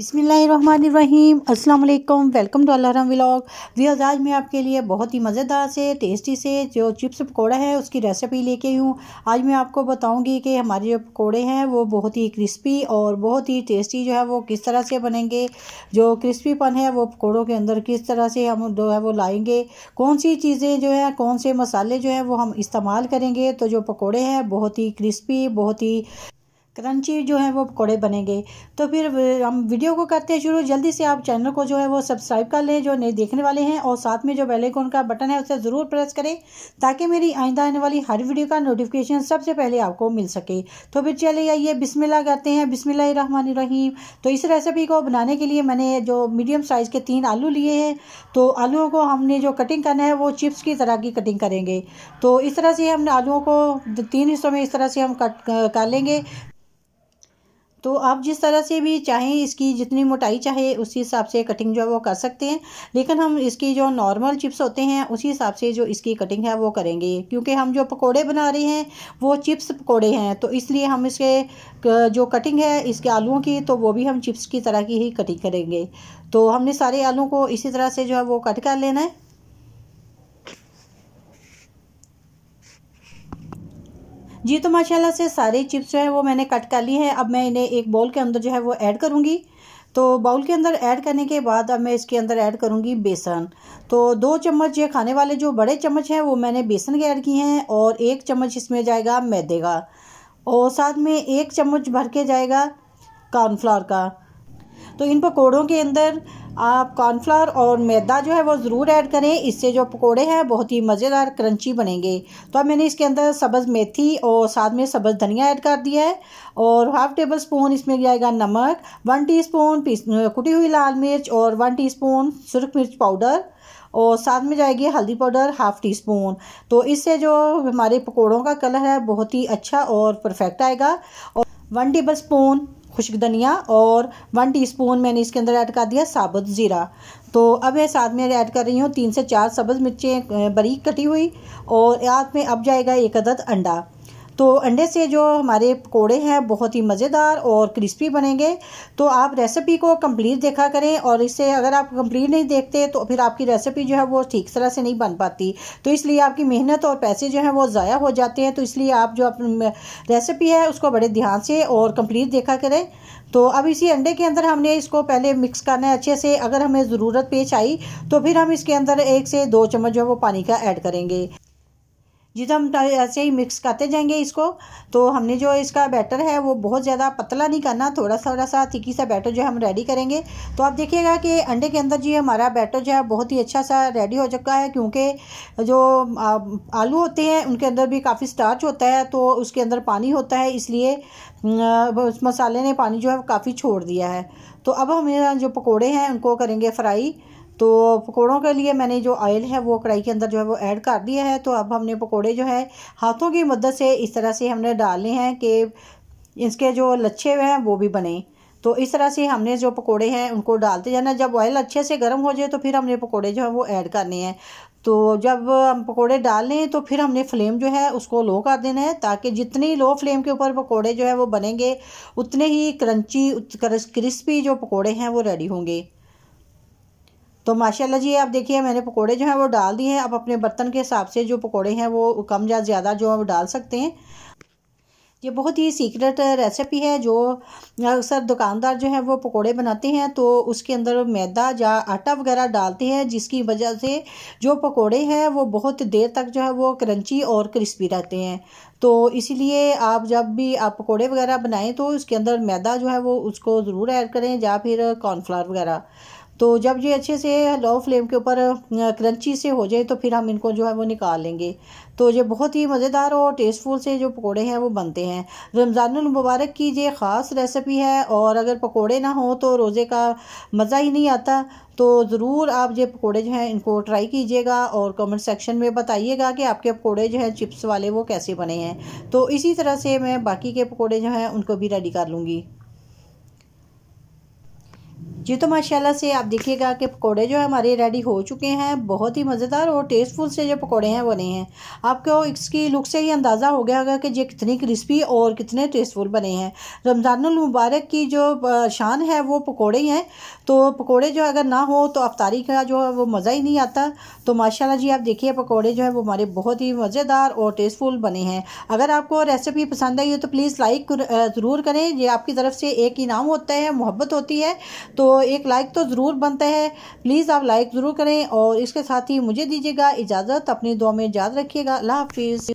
बिस्मिल्लाहिर्रहमानिर्रहीम अस्सलाम वालेकुम। वेलकम टू अल्लाहरहम व्लॉग। व्यूअर्स, आज मैं आपके लिए बहुत ही मज़ेदार से टेस्टी से जो चिप्स पकोड़ा है उसकी रेसिपी लेके आई हूँ। आज मैं आपको बताऊंगी कि हमारे जो पकोड़े हैं वो बहुत ही क्रिस्पी और बहुत ही टेस्टी जो है वो किस तरह से बनेंगे। जो क्रिस्पीपन है वो पकोड़ों के अंदर किस तरह से हम जो है वो लाएंगे, कौन सी चीज़ें जो है कौन से मसाले जो है वो हम इस्तेमाल करेंगे, तो जो पकोड़े हैं बहुत ही क्रिस्पी बहुत ही क्रंची जो है वो पकोड़े बनेंगे। तो फिर हम वीडियो को करते हैं शुरू। जल्दी से आप चैनल को जो है वो सब्सक्राइब कर लें जो नए देखने वाले हैं, और साथ में जो बेल आइकन का बटन है उसे ज़रूर प्रेस करें ताकि मेरी आइंदा आने वाली हर वीडियो का नोटिफिकेशन सबसे पहले आपको मिल सके। तो फिर चलिए आइए बिस्मिल्लाह करते हैं। बिस्मिल्लाहिर्रहमानिर्रहीम। तो इस रेसिपी को बनाने के लिए मैंने जो मीडियम साइज़ के 3 आलू लिए हैं। तो आलूओं को हमने जो कटिंग करना है वो चिप्स की तरह की कटिंग करेंगे। तो इस तरह से हम आलूओं को 3 हिस्सों में इस तरह से हम कट कर लेंगे। तो आप जिस तरह से भी चाहें, इसकी जितनी मोटाई चाहे उसी हिसाब से कटिंग जो है वो कर सकते हैं, लेकिन हम इसकी जो नॉर्मल चिप्स होते हैं उसी हिसाब से जो इसकी कटिंग है वो करेंगे, क्योंकि हम जो पकोड़े बना रहे हैं वो चिप्स पकोड़े हैं। तो इसलिए हम इसके जो कटिंग है इसके आलूओं की तो वो भी हम चिप्स की तरह की ही कटिंग करेंगे। तो हमने सारे आलू को इसी तरह से जो है वो कट कर लेना है। जी, तो माशाल्लाह से सारे चिप्स जो है वो मैंने कट कर लिए हैं। अब मैं इन्हें एक बाउल के अंदर जो है वो ऐड करूँगी। तो बाउल के अंदर ऐड करने के बाद अब मैं इसके अंदर ऐड करूँगी बेसन। तो 2 चम्मच ये खाने वाले जो बड़े चम्मच हैं वो मैंने बेसन के ऐड किए हैं, और 1 चम्मच इसमें जाएगा मैदे का, और साथ में 1 चम्मच भर के जाएगा कॉर्नफ्लोर का। तो इन पकोड़ों के अंदर आप कॉर्नफ्लोर और मैदा जो है वो ज़रूर ऐड करें, इससे जो पकोड़े हैं बहुत ही मज़ेदार क्रंची बनेंगे। तो अब मैंने इसके अंदर सब्ज़ मेथी और साथ में सब्ज़ धनिया ऐड कर दिया है, और 1/2 टेबल स्पून इसमें जाएगा नमक, 1 टीस्पून कुटी हुई लाल मिर्च, और 1 टीस्पून सुरख मिर्च पाउडर, और साथ में जाएगी हल्दी पाउडर 1/2 टीस्पून। तो इससे जो हमारे पकोड़ों का कलर है बहुत ही अच्छा और परफेक्ट आएगा। और 1 टेबल स्पून खुश्क धनिया, और 1 टीस्पून मैंने इसके अंदर ऐड कर दिया साबुत ज़ीरा। तो अब मैं साथ में ऐड कर रही हूँ 3 से 4 सब्ज़ मिर्चें बारीक कटी हुई, और साथ में अब जाएगा 1 अदद अंडा। तो अंडे से जो हमारे पकोड़े हैं बहुत ही मज़ेदार और क्रिस्पी बनेंगे। तो आप रेसिपी को कंप्लीट देखा करें, और इससे अगर आप कंप्लीट नहीं देखते तो फिर आपकी रेसिपी जो है वो ठीक तरह से नहीं बन पाती, तो इसलिए आपकी मेहनत और पैसे जो हैं वो ज़ाया हो जाते हैं। तो इसलिए आप जो अपनी रेसिपी है उसको बड़े ध्यान से और कंप्लीट देखा करें। तो अब इसी अंडे के अंदर हमने इसको पहले मिक्स करना है अच्छे से। अगर हमें ज़रूरत पेश आई तो फिर हम इसके अंदर 1 से 2 चम्मच जो है वो पानी का ऐड करेंगे। जिस हम ऐसे ही मिक्स करते जाएंगे इसको। तो हमने जो इसका बैटर है वो बहुत ज़्यादा पतला नहीं करना, थोड़ा सा थिकी सा बैटर जो हम रेडी करेंगे। तो आप देखिएगा कि अंडे के अंदर जी हमारा बैटर जो है बहुत ही अच्छा सा रेडी हो चुका है, क्योंकि जो आलू होते हैं उनके अंदर भी काफ़ी स्टार्च होता है, तो उसके अंदर पानी होता है, इसलिए उस मसाले ने पानी जो है काफ़ी छोड़ दिया है। तो अब हम जो पकोड़े हैं उनको करेंगे फ्राई। तो पकोड़ों के लिए मैंने जो ऑयल है वो कढ़ाई के अंदर जो है वो ऐड कर दिया है। तो अब हमने पकोड़े जो है हाथों की मदद से इस तरह से हमने डालने हैं कि इसके जो लच्छे हैं वो भी बने। तो इस तरह से हमने जो पकोड़े हैं उनको डालते जाना। जब ऑयल अच्छे से गर्म हो जाए तो फिर हमने पकोड़े जो है वो ऐड करने हैं। तो जब हम पकोड़े डाल लें तो फिर हमने फ्लेम जो है उसको लो कर देना है, ताकि जितनी लो फ्लेम के ऊपर पकोड़े जो है वो बनेंगे उतने ही क्रंची क्रिस्पी जो पकोड़े हैं वो रेडी होंगे। तो माशाल्लाह जी आप देखिए मैंने पकोड़े जो हैं वो डाल दिए हैं। अब अपने बर्तन के हिसाब से जो पकोड़े हैं वो कम या ज़्यादा जो है वो डाल सकते हैं। ये बहुत ही सीक्रेट रेसिपी है। जो अक्सर दुकानदार जो है वो पकोड़े बनाते हैं तो उसके अंदर मैदा या आटा वगैरह डालते हैं, जिसकी वजह से जो पकोड़े हैं वो बहुत देर तक जो है वो क्रंची और क्रिस्पी रहते हैं। तो इसीलिए आप जब भी आप पकोड़े वगैरह बनाएं तो उसके अंदर मैदा जो है वो उसको ज़रूर ऐड करें, या फिर कॉर्नफ्लावर वगैरह। तो जब ये अच्छे से लो फ्लेम के ऊपर क्रंची से हो जाए तो फिर हम इनको जो है वो निकाल लेंगे। तो ये बहुत ही मज़ेदार और टेस्टफुल से जो पकोड़े हैं वो बनते हैं। रमज़ानुल मुबारक की ये ख़ास रेसिपी है, और अगर पकोड़े ना हो तो रोज़े का मज़ा ही नहीं आता। तो ज़रूर आप ये पकोड़े जो हैं इनको ट्राई कीजिएगा, और कमेंट सेक्शन में बताइएगा कि आपके पकोड़े जो हैं चिप्स वाले वो कैसे बने हैं। तो इसी तरह से मैं बाकी के पकोड़े जो हैं उनको भी रेडी कर लूँगी। जी तो माशाल्लाह से आप देखिएगा कि पकोड़े जो है हमारे रेडी हो चुके हैं। बहुत ही मज़ेदार और टेस्टफुल से जो पकोड़े हैं बने हैं। आपको इसकी लुक से ही अंदाज़ा हो गया होगा कि ये कितनी क्रिस्पी और कितने टेस्टफुल बने हैं। रमज़ानुल मुबारक की जो शान है वो पकोड़े हैं। तो पकोड़े जो अगर ना हो तो अफ्तारी का जो है वो मज़ा ही नहीं आता। तो माशाल्लाह जी आप देखिए पकोड़े जो है वो हमारे बहुत ही मज़ेदार और टेस्टफुल बने हैं। अगर आपको रेसिपी पसंद आई हो तो प्लीज़ लाइक ज़रूर करें। ये आपकी तरफ से एक इनाम होता है, मोहब्बत होती है। तो एक लाइक तो ज़रूर बनता है। प्लीज़ आप लाइक ज़रूर करें और इसके साथ ही मुझे दीजिएगा इजाज़त। अपनी दुआ में याद रखिएगा। अल्लाह हाफिज़।